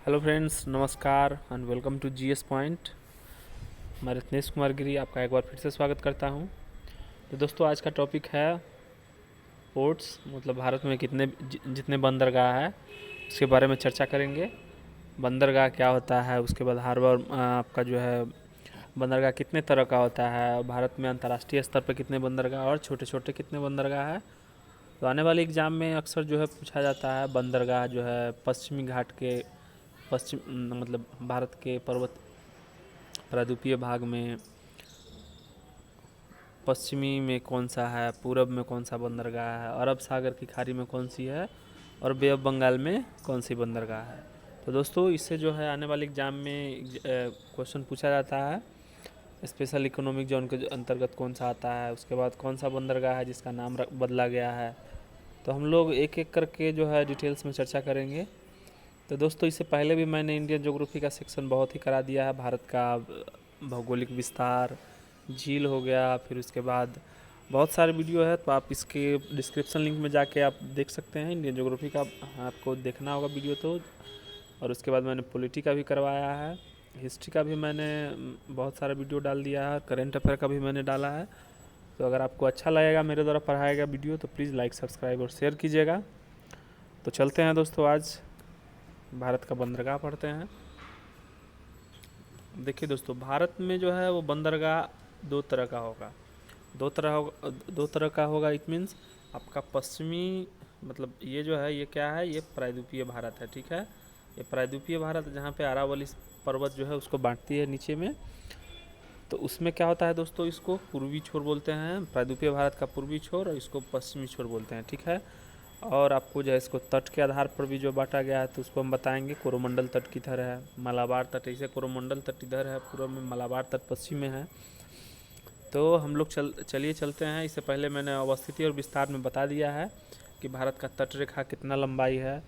Hello friends, नमस्कार and welcome to GS point. मैं रत्नेश कुमार गिरी आपका एक बार फिर से स्वागत करता हूं। तो दोस्तों, आज का टॉपिक है पोर्ट्स, मतलब भारत में कितने जितने बंदरगाह है उसके बारे में चर्चा करेंगे। बंदरगाह क्या होता है, उसके बाद हार्बर आपका जो है बंदरगाह कितने तरह का होता है, भारत में अंतर्राष्ट्रीय स्तर पर कितने बंदरगाह और छोटे छोटे कितने बंदरगाह है। तो आने वाले एग्ज़ाम में अक्सर जो है पूछा जाता है बंदरगाह जो है पश्चिमी घाट के पश्चिम मतलब भारत के पर्वत प्रायद्वीपीय भाग में पश्चिमी में कौन सा है, पूरब में कौन सा बंदरगाह है, अरब सागर की खाड़ी में कौन सी है और बे ऑफ बंगाल में कौन सी बंदरगाह है। तो दोस्तों, इससे जो है आने वाले एग्ज़ाम में क्वेश्चन पूछा जाता है स्पेशल इकोनॉमिक जोन के अंतर्गत कौन सा आता है, उसके बाद कौन सा बंदरगाह है जिसका नाम बदला गया है। तो हम लोग एक एक करके जो है डिटेल्स में चर्चा करेंगे। तो दोस्तों, इससे पहले भी मैंने इंडियन ज्योग्राफी का सेक्शन बहुत ही करा दिया है। भारत का भौगोलिक विस्तार, झील हो गया, फिर उसके बाद बहुत सारे वीडियो है, तो आप इसके डिस्क्रिप्शन लिंक में जाके आप देख सकते हैं। इंडियन ज्योग्राफी का आपको देखना होगा वीडियो तो। और उसके बाद मैंने पॉलिटी का भी करवाया है, हिस्ट्री का भी मैंने बहुत सारा वीडियो डाल दिया है, करेंट अफेयर का भी मैंने डाला है। तो अगर आपको अच्छा लगेगा मेरे द्वारा पढ़ाया गया वीडियो तो प्लीज़ लाइक, सब्सक्राइब और शेयर कीजिएगा। तो चलते हैं दोस्तों, आज भारत का बंदरगाह पढ़ते हैं। देखिए दोस्तों, भारत में जो है वो बंदरगाह दो तरह का होगा। दो तरह का होगा। इट मीन्स आपका पश्चिमी, मतलब ये जो है ये क्या है, ये प्रायद्वीपीय भारत है, ठीक है। ये प्रायद्वीपीय भारत जहाँ पे अरावली पर्वत जो है उसको बांटती है नीचे में। तो उसमें क्या होता है दोस्तों, इसको पूर्वी छोर बोलते हैं, प्रायद्वीपीय भारत का पूर्वी छोर, और इसको पश्चिमी छोर बोलते हैं, ठीक है। और आपको जो है इसको तट के आधार पर भी जो बांटा गया है तो उसको हम बताएंगे। कोरोमंडल तट किधर है, मालाबार तट, ऐसे कोरोमंडल तट इधर है पूर्व में, मालाबार तट पश्चिम में है। तो हम लोग चलिए चलते हैं। इससे पहले मैंने अवस्थिति और विस्तार में बता दिया है कि भारत का तट रेखा कितना लंबाई है।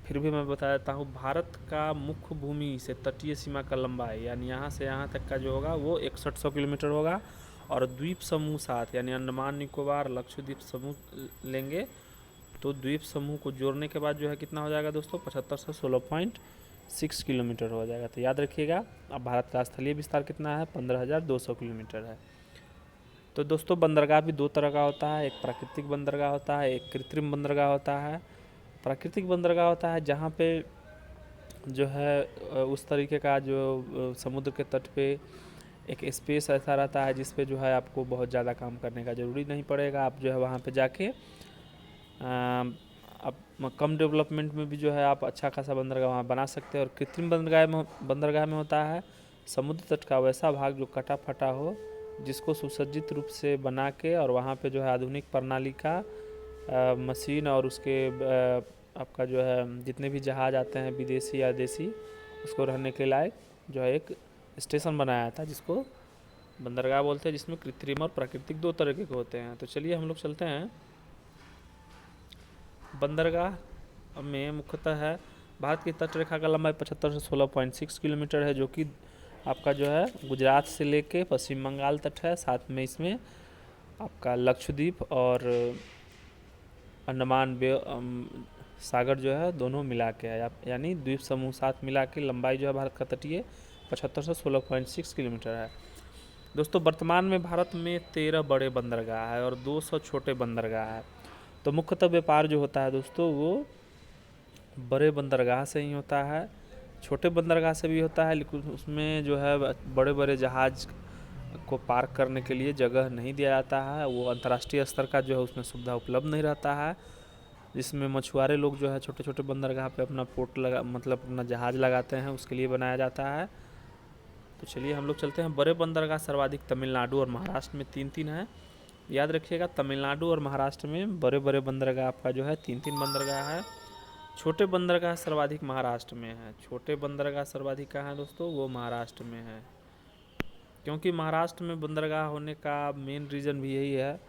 फिर भी मैं बता देता हूँ, भारत का मुख्य भूमि से तटीय सीमा का लंबाई यानी यहाँ से यहाँ तक का जो होगा वो 6100 किलोमीटर होगा। और द्वीप समूह साथ यानी अंडमान निकोबार लक्षद्वीप समूह लेंगे तो द्वीप समूह को जोड़ने के बाद जो है कितना हो जाएगा दोस्तों, 7516.6 किलोमीटर हो जाएगा। तो याद रखिएगा। अब भारत का स्थलीय विस्तार कितना है, 15,200 किलोमीटर है। तो दोस्तों, बंदरगाह भी दो तरह का होता है। एक प्राकृतिक बंदरगाह होता है, एक कृत्रिम बंदरगाह होता है। प्राकृतिक बंदरगाह होता है जहाँ पे जो है उस तरीके का जो समुद्र के तट पे एक स्पेस ऐसा रहता है जिस पे जो है आपको बहुत ज़्यादा काम करने का ज़रूरी नहीं पड़ेगा। आप जो है वहाँ पे जाके आप कम डेवलपमेंट में भी जो है आप अच्छा खासा बंदरगाह वहाँ बना सकते हैं। और कृत्रिम बंदरगाह में होता है समुद्र तट का वैसा भाग जो कटा फटा हो, जिसको सुसज्जित रूप से बना के और वहाँ पे जो है आधुनिक प्रणाली का मशीन और उसके आपका जो है जितने भी जहाज़ आते हैं विदेशी या देसी, उसको रहने के लायक जो है एक स्टेशन बनाया था जिसको बंदरगाह बोलते हैं, जिसमें कृत्रिम और प्राकृतिक दो तरह के होते हैं। तो चलिए हम लोग चलते हैं। बंदरगाह में मुख्यतः है भारत की तट रेखा का लंबाई 75 से 16.6 किलोमीटर है, जो कि आपका जो है गुजरात से लेके पश्चिम बंगाल तट है। साथ में इसमें आपका लक्षद्वीप और अंडमान सागर जो है दोनों मिला के है, यानी द्वीप समूह साथ मिला के लंबाई जो है भारत का तटीय 75 से 16.6 किलोमीटर है। दोस्तों, वर्तमान में भारत में 13 बड़े बंदरगाह है और 200 छोटे बंदरगाह है। तो मुख्यतः व्यापार जो होता है दोस्तों वो बड़े बंदरगाह से ही होता है, छोटे बंदरगाह से भी होता है, लेकिन उसमें जो है बड़े बड़े जहाज़ को पार्क करने के लिए जगह नहीं दिया जाता है। वो अंतर्राष्ट्रीय स्तर का जो है उसमें सुविधा उपलब्ध नहीं रहता है, जिसमें मछुआरे लोग जो है छोटे छोटे बंदरगाह पे अपना पोर्ट मतलब अपना जहाज़ लगाते हैं, उसके लिए बनाया जाता है। तो चलिए हम लोग चलते हैं। बड़े बंदरगाह सर्वाधिक तमिलनाडु और महाराष्ट्र में 3-3 है। याद रखिएगा, तमिलनाडु और महाराष्ट्र में बड़े बड़े बंदरगाह आपका जो है 3-3 बंदरगाह है। छोटे बंदरगाह सर्वाधिक महाराष्ट्र में है। छोटे बंदरगाह सर्वाधिक कहाँ है दोस्तों, वो महाराष्ट्र में है। क्योंकि महाराष्ट्र में बंदरगाह होने का मेन रीज़न भी यही है,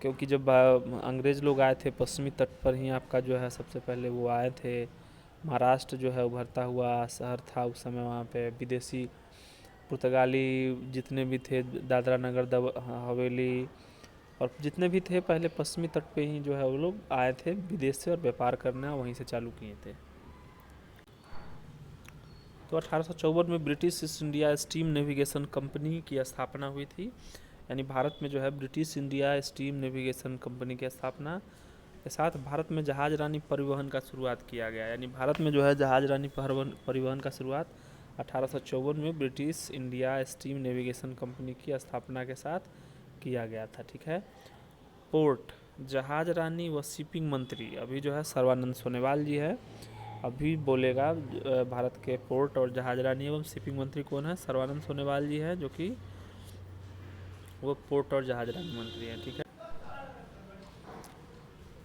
क्योंकि जब अंग्रेज़ लोग आए थे पश्चिमी तट पर ही आपका जो है सबसे पहले वो आए थे। महाराष्ट्र जो है उभरता हुआ शहर था उस समय। वहाँ पे विदेशी पुर्तगाली जितने भी थे, दादरा नगर हवेली और जितने भी थे, पहले पश्चिमी तट पे ही जो है वो लोग आए थे विदेश से और व्यापार करना वहीं से चालू किए थे। तो 1854 में British east India steam navigation company की स्थापना हुई थी। यानी भारत में जो है British India steam navigation company की स्थापना के साथ भारत में जहाज रानी परिवहन का शुरुआत किया गया। यानी भारत में जो है जहाज रानी परिवहन का शुरुआत 1854 में British India steam navigation company की स्थापना के साथ किया गया था। ठीक है। पोर्ट, जहाज रानी व शिपिंग मंत्री अभी जो है सर्बानंद सोनोवाल जी है। अभी बोलेगा भारत के पोर्ट और जहाज रानी एवं शिपिंग मंत्री कौन है? सर्बानंद सोनोवाल जी है, जो कि वो पोर्ट और जहाज रानी मंत्री हैं। ठीक है।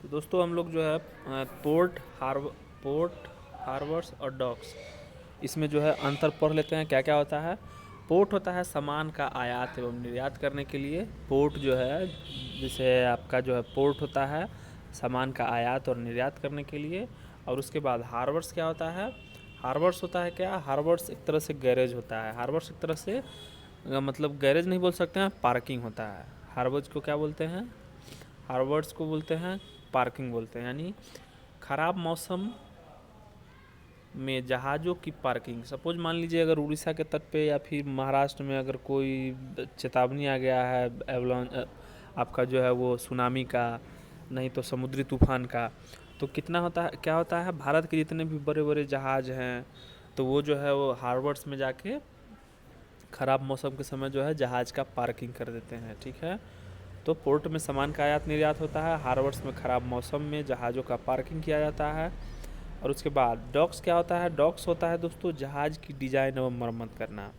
तो दोस्तों हम लोग जो है पोर्ट, हार्बर्स और डॉक्स, इसमें जो है अंतर पढ़ लेते हैं क्या क्या होता है। पोर्ट होता है सामान का आयात एवं निर्यात करने के लिए। पोर्ट जो है, जैसे आपका जो है पोर्ट होता है सामान का आयात और निर्यात करने के लिए। और उसके बाद हार्बर्स क्या होता है? हार्बर्स होता है क्या? हार्बर्स एक तरह से गैरेज होता है। हार्बर्स एक तरह से मतलब गैरेज नहीं बोल सकते हैं, पार्किंग होता है। हार्बर्स को क्या बोलते हैं? हार्बर्स को बोलते हैं पार्किंग बोलते हैं। यानी ख़राब मौसम में जहाज़ों की पार्किंग। सपोज मान लीजिए अगर उड़ीसा के तट पे या फिर महाराष्ट्र में अगर कोई चेतावनी आ गया है आपका जो है वो सुनामी का, नहीं तो समुद्री तूफान का, तो कितना होता है, क्या होता है, भारत के जितने भी बड़े बड़े जहाज़ हैं तो वो जो है वो हार्बर्स में जाके ख़राब मौसम के समय जो है जहाज़ का पार्किंग कर देते हैं। ठीक है। तो पोर्ट में सामान का आयात निर्यात होता है, हार्बर्स में ख़राब मौसम में जहाज़ों का पार्किंग किया जाता है। और उसके बाद डॉक्स क्या होता है? डॉक्स होता है दोस्तों जहाज़ की डिज़ाइन एवं मरम्मत करना।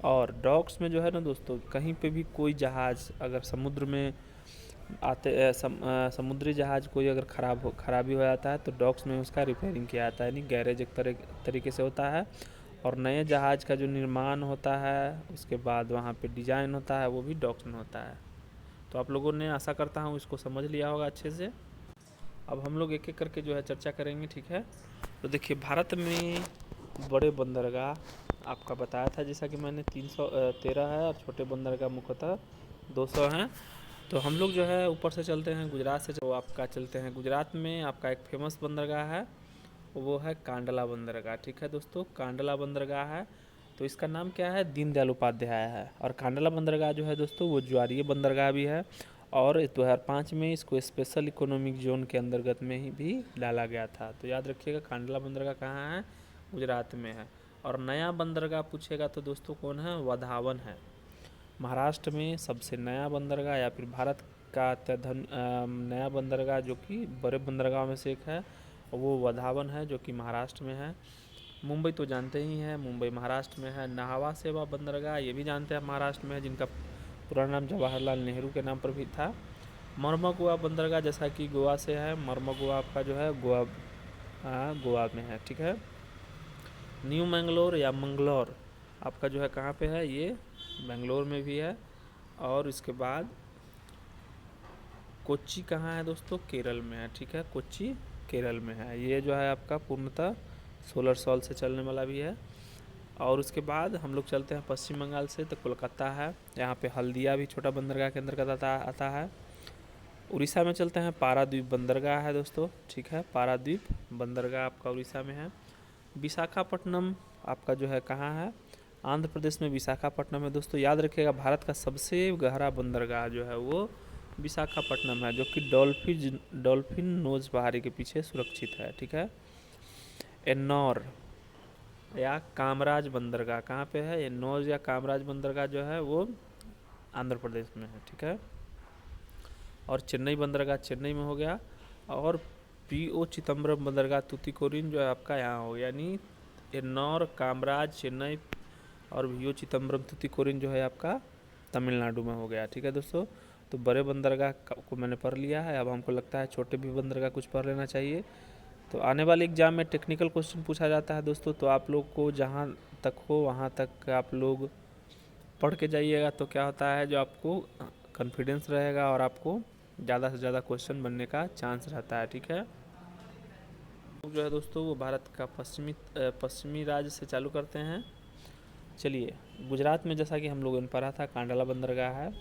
और डॉक्स में जो है ना दोस्तों, कहीं पे भी कोई जहाज़ अगर समुद्र में समुद्री जहाज़ कोई अगर खराबी हो जाता है तो डॉक्स में उसका रिपेयरिंग किया जाता है। यानी गैरेज एक तरीके से होता है। और नए जहाज़ का जो निर्माण होता है उसके बाद वहाँ पे डिज़ाइन होता है, वो भी डॉक्स में होता है। तो आप लोगों ने, आशा करता हूँ, इसको समझ लिया होगा अच्छे से। अब हम लोग एक एक करके जो है चर्चा करेंगे। ठीक है। तो देखिए भारत में बड़े बंदरगाह आपका बताया था, जैसा कि मैंने 313 है और छोटे बंदरगाह मुख्यतः 200 हैं। तो हम लोग जो है ऊपर से चलते हैं, गुजरात से जो आपका चलते हैं। गुजरात में आपका एक फेमस बंदरगाह है, वो है कांडला बंदरगाह। ठीक है दोस्तों, कांडला बंदरगाह है। तो इसका नाम क्या है? दीनदयाल उपाध्याय है। और कांडला बंदरगाह जो है दोस्तों वो ज्वारीय बंदरगाह भी है। और 2005 में इसको स्पेशल इकोनॉमिक जोन के अंतर्गत में ही भी डाला गया था। तो याद रखिएगा कांडला बंदरगाह कहाँ है? गुजरात में है। और नया बंदरगाह पूछेगा तो दोस्तों कौन है? वधावन है। महाराष्ट्र में सबसे नया बंदरगाह या फिर भारत का नया बंदरगाह जो कि बड़े बंदरगाह में से एक है, वो वधावन है, जो कि महाराष्ट्र में है। मुंबई तो जानते ही हैं, मुंबई महाराष्ट्र में है। नाहवा सेवा बंदरगाह ये भी जानते हैं महाराष्ट्र में है, जिनका पुराना नाम जवाहरलाल नेहरू के नाम पर भी था। मर्मगोवा बंदरगाह जैसा कि गोवा से है, मर्मगोवा आपका जो है गोवा में है। ठीक है। न्यू मैंगलोर या मंगलौर आपका जो है कहाँ पे है? ये बेंगलोर में भी है। और इसके बाद कोच्चि कहाँ है दोस्तों? केरल में है। ठीक है, कोच्चि केरल में है। ये जो है आपका पूर्णतः सोलर सॉल से चलने वाला भी है। और उसके बाद हम लोग चलते हैं पश्चिम बंगाल से, तो कोलकाता है। यहाँ पे हल्दिया भी छोटा बंदरगाह के अंतर्गत आता है। उड़ीसा में चलते हैं, पारादीप बंदरगाह है दोस्तों। ठीक है, पारादीप बंदरगाह आपका उड़ीसा में है। विशाखापट्टनम आपका जो है कहाँ है? आंध्र प्रदेश में विशाखापट्टनम है दोस्तों। याद रखिएगा भारत का सबसे गहरा बंदरगाह जो है वो विशाखापट्टनम है, जो कि डॉल्फिन नोज पहाड़ी के पीछे सुरक्षित है। ठीक है। एन्नौर या कामराज बंदरगाह कहाँ पे है? एन्नौर या कामराज बंदरगाह जो है वो आंध्र प्रदेश में है। ठीक है। और चेन्नई बंदरगाह चेन्नई में हो गया। और पीओ चिदम्बरम बंदरगाह तूतीकोरिन जो है आपका यहाँ हो गया। यानी एन्नौर, कामराज, चेन्नई और पीओ चिदम्बरम तूतीकोरिन जो है आपका तमिलनाडु में हो गया। ठीक है दोस्तों। तो बड़े बंदरगाह को मैंने पढ़ लिया है। अब हमको लगता है छोटे भी बंदरगाह कुछ पढ़ लेना चाहिए। तो आने वाले एग्ज़ाम में टेक्निकल क्वेश्चन पूछा जाता है दोस्तों, तो आप लोग को जहाँ तक हो वहाँ तक आप लोग पढ़ के जाइएगा। तो क्या होता है, जो आपको कॉन्फिडेंस रहेगा और आपको ज़्यादा से ज़्यादा क्वेश्चन बनने का चांस रहता है। ठीक है। जो है दोस्तों वो भारत का पश्चिमी राज्य से चालू करते हैं। चलिए, गुजरात में जैसा कि हम लोगों ने पढ़ा था कांडला बंदरगाह है,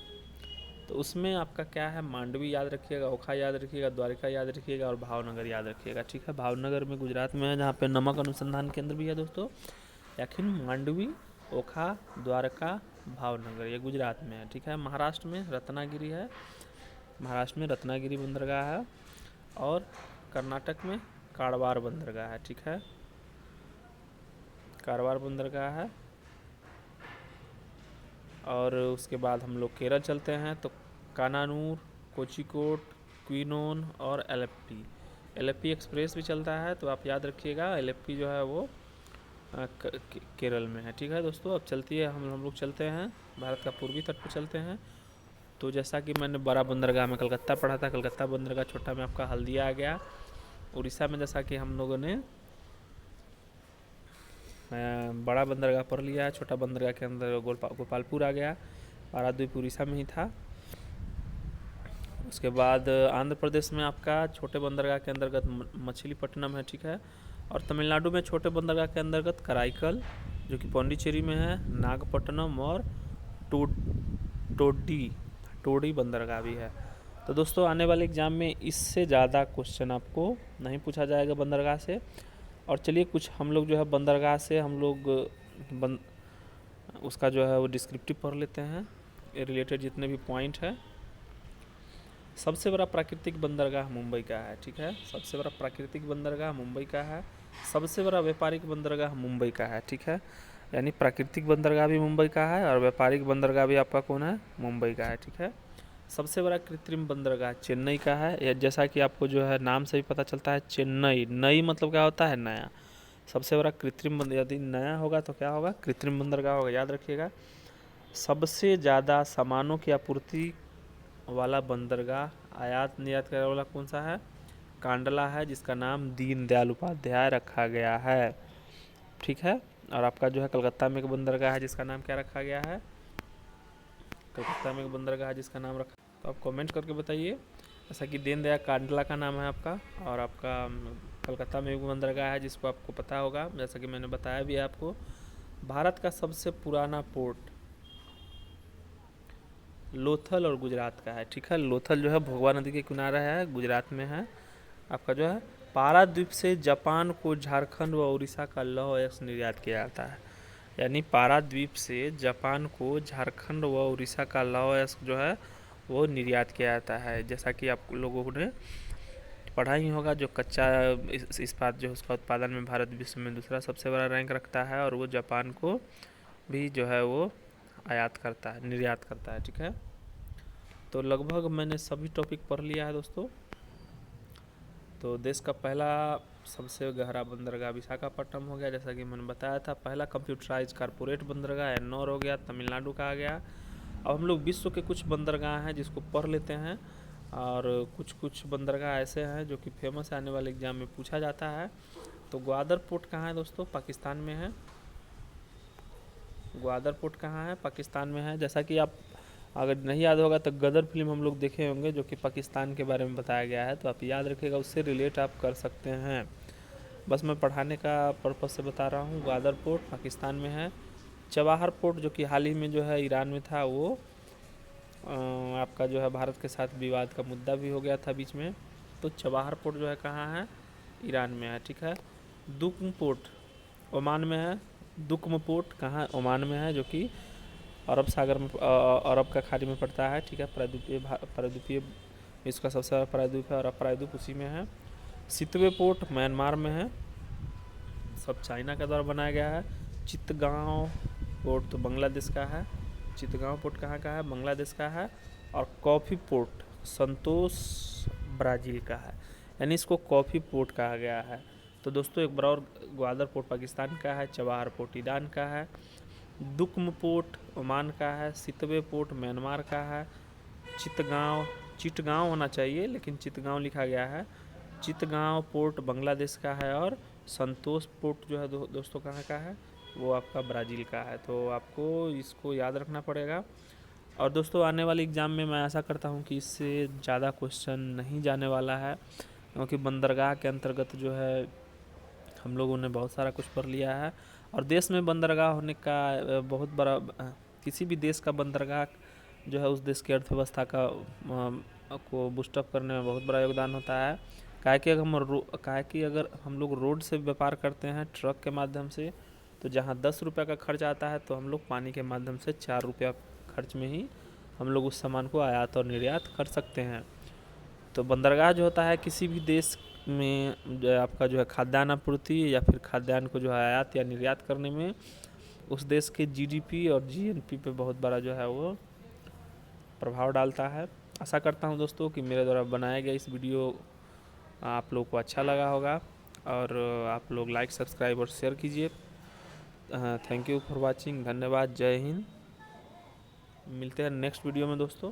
तो उसमें आपका क्या है? मांडवी याद रखिएगा, ओखा याद रखिएगा, द्वारका याद रखिएगा और भावनगर याद रखिएगा। ठीक है। भावनगर में गुजरात में है, जहाँ पे नमक अनुसंधान केंद्र भी है दोस्तों। याखिन, मांडवी, ओखा, द्वारका, भावनगर, ये गुजरात में है। ठीक है। महाराष्ट्र में रत्नागिरी है, महाराष्ट्र में रत्नागिरी बंदरगाह है, और कर्नाटक में कारवार बंदरगाह है। ठीक है, कारवार बंदरगाह है। और उसके बाद हम लोग केरल चलते हैं तो कानानूर, कोचिकोड, क्वीनोन और एलेप्पी। एलेप्पी एक्सप्रेस भी चलता है, तो आप याद रखिएगा एलेप्पी जो है वो केरल में है। ठीक है दोस्तों, अब चलती है हम लोग चलते हैं भारत का पूर्वी तट पर चलते हैं। तो जैसा कि मैंने बड़ा बंदरगाह में कलकत्ता पढ़ा था, कलकत्ता बंदरगाह, छोटा में आपका हल्दिया आ गया। उड़ीसा में जैसा कि हम लोगों ने बड़ा बंदरगाह पढ़ लिया है, छोटा बंदरगाह के अंदर गोपालपुर आ गया, पारादीप उड़ीसा में ही था। उसके बाद आंध्र प्रदेश में आपका छोटे बंदरगाह के अंतर्गत मछलीपट्टनम है। ठीक है। और तमिलनाडु में छोटे बंदरगाह के अंतर्गत कराईकल, जो कि पौंडीचेरी में है, नागपट्टनम और टोडी बंदरगाह भी है। तो दोस्तों, आने वाले एग्ज़ाम में इससे ज़्यादा क्वेश्चन आपको नहीं पूछा जाएगा बंदरगाह से। और चलिए कुछ हम लोग जो है बंदरगाह से हम लोग उसका जो है वो डिस्क्रिप्टिव पढ़ लेते हैं, रिलेटेड जितने भी पॉइंट है। सबसे बड़ा प्राकृतिक बंदरगाह मुंबई का है। ठीक है, सबसे बड़ा प्राकृतिक बंदरगाह मुंबई का है। सबसे बड़ा व्यापारिक बंदरगाह मुंबई का है। ठीक है, यानी प्राकृतिक बंदरगाह भी मुंबई का है और व्यापारिक बंदरगाह भी आपका कौन है, मुंबई का है। ठीक है। सबसे बड़ा कृत्रिम बंदरगाह चेन्नई का है। जैसा कि आपको जो है नाम से भी पता चलता है, चेन्नई, नई मतलब क्या होता है, नया। सबसे बड़ा कृत्रिम यदि नया होगा तो क्या होगा, कृत्रिम बंदरगाह होगा, याद रखिएगा। सबसे ज़्यादा सामानों की आपूर्ति वाला बंदरगाह आयात निर्यात करने वाला कौन सा है, कांडला है, जिसका नाम दीनदयाल उपाध्याय रखा गया है। ठीक है। और आपका जो है कलकत्ता में एक बंदरगाह है जिसका नाम क्या रखा गया है, कलकत्ता में एक बंदरगाह है जिसका नाम रखा, तो आप कमेंट करके बताइए। जैसा कि दीनदयाल कांडला का नाम है आपका, और आपका कलकत्ता में एक बंदरगाह है जिसको आपको पता होगा, जैसा कि मैंने बताया भी है आपको। भारत का सबसे पुराना पोर्ट लोथल और गुजरात का है। ठीक है, लोथल जो है भोगवा नदी के किनारे है, गुजरात में है। आपका जो है पाराद्वीप से जापान को झारखंड व उड़ीसा का लौह अयस्क निर्यात किया जाता है। यानी पाराद्वीप से जापान को झारखंड व उड़ीसा का लौह अयस्क जो है वो निर्यात किया जाता है। जैसा कि आप लोगों ने पढ़ा ही होगा, जो कच्चा इस्पात जो उसका उत्पादन में भारत विश्व में दूसरा सबसे बड़ा रैंक रखता है, और वो जापान को भी जो है वो आयात करता है, निर्यात करता है। ठीक है, तो लगभग मैंने सभी टॉपिक पढ़ लिया है दोस्तों। तो देश का पहला सबसे गहरा बंदरगाह विशाखापट्टनम हो गया, जैसा कि मैंने बताया था। पहला कंप्यूटराइज कारपोरेट बंदरगाह एन्नौर हो गया, तमिलनाडु का आ गया। अब हम लोग विश्व के कुछ बंदरगाह हैं जिसको पढ़ लेते हैं, और कुछ कुछ बंदरगाह ऐसे हैं जो कि फेमस आने वाले एग्जाम में पूछा जाता है। तो ग्वादर पोर्ट कहाँ है दोस्तों, पाकिस्तान में है। ग्वादर पोर्ट कहाँ है, पाकिस्तान में है। जैसा कि आप अगर नहीं याद होगा तो गदर फिल्म हम लोग देखे होंगे, जो कि पाकिस्तान के बारे में बताया गया है, तो आप याद रखिएगा, उससे रिलेट आप कर सकते हैं। बस मैं पढ़ाने का पर्पज़ से बता रहा हूँ। ग्वादर पोर्ट पाकिस्तान में है। चबाहर पोर्ट जो कि हाल ही में जो है ईरान में था, वो आपका जो है भारत के साथ विवाद का मुद्दा भी हो गया था बीच में। तो चबाहर पोर्ट जो है कहाँ है, ईरान में है। ठीक है। दुक्म पोर्ट ओमान में है। दुक्म पोर्ट कहाँ, ओमान में है, जो कि अरब सागर में, अरब का खाड़ी में पड़ता है। ठीक है, प्रायद्वीपीय विश्व का सबसे बड़ा प्रायद्वीप है, और प्रायद्वीप उसी में है। सितवे पोर्ट म्यांमार में है, सब चाइना के द्वारा बनाया गया है। चित्तगांव पोर्ट तो बांग्लादेश का है। चित्तगांव पोर्ट कहाँ का है, बांग्लादेश का है। और कॉफ़ी पोर्ट संतोष ब्राज़ील का है, यानी इसको कॉफ़ी पोर्ट कहा गया है। तो दोस्तों एक बार और, ग्वादर पोर्ट पाकिस्तान का है, चबाहर पोर्ट ईरान का है, दुक्म पोर्ट ओमान का है, सितवे पोर्ट म्यांमार का है, चिटगांव होना चाहिए लेकिन चितगांव लिखा गया है, चितगांव पोर्ट बांग्लादेश का है, और संतोष पोर्ट जो है दोस्तों कहाँ का है, वो आपका ब्राज़ील का है। तो आपको इसको याद रखना पड़ेगा। और दोस्तों आने वाले एग्ज़ाम में मैं ऐसा करता हूँ कि इससे ज़्यादा क्वेश्चन नहीं जाने वाला है, क्योंकि बंदरगाह के अंतर्गत जो है हम लोगों ने बहुत सारा कुछ पढ़ लिया है। और देश में बंदरगाह होने का बहुत बड़ा, किसी भी देश का बंदरगाह जो है उस देश की अर्थव्यवस्था का को बूस्टअप करने में बहुत बड़ा योगदान होता है। काहे कि अगर हम लोग रोड से व्यापार करते हैं, ट्रक के माध्यम से, तो जहाँ 10 रुपये का खर्च आता है तो हम लोग पानी के माध्यम से 4 रुपया खर्च में ही हम लोग उस सामान को आयात और निर्यात कर सकते हैं। तो बंदरगाह जो होता है किसी भी देश में जो है आपका जो है खाद्यान्न आपूर्ति या फिर खाद्यान्न को जो है आयात या निर्यात करने में उस देश के जीडीपी और जीएनपी पे बहुत बड़ा जो है वो प्रभाव डालता है। आशा करता हूँ दोस्तों कि मेरे द्वारा बनाया गया इस वीडियो आप लोग को अच्छा लगा होगा और आप लोग लाइक सब्सक्राइब और शेयर कीजिए। Thank you for watching. धन्यवाद। जय हिंद। मिलते हैं नेक्स्ट वीडियो में दोस्तों।